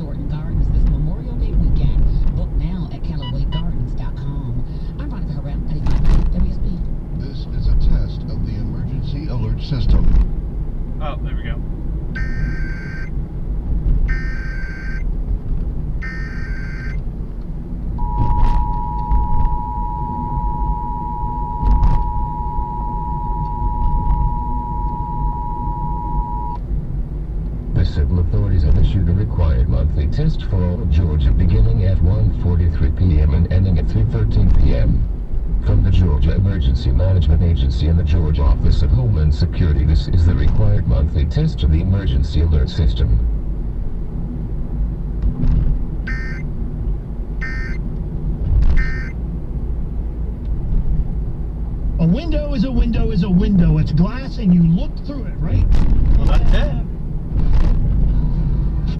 Resort and Gardens this Memorial Day weekend. Book now at CallawayGardens.com. I'm Veronica Herrera, 95 WSB. This is a test of the emergency alert system. Oh, there we go. Civil authorities have issued a required monthly test for all of Georgia beginning at 1:43 p.m. and ending at 3:13 p.m. From the Georgia Emergency Management Agency and the Georgia Office of Homeland Security, this is the required monthly test of the emergency alert system. A window is a window is a window. It's glass and you look through it, right? Well, that's it.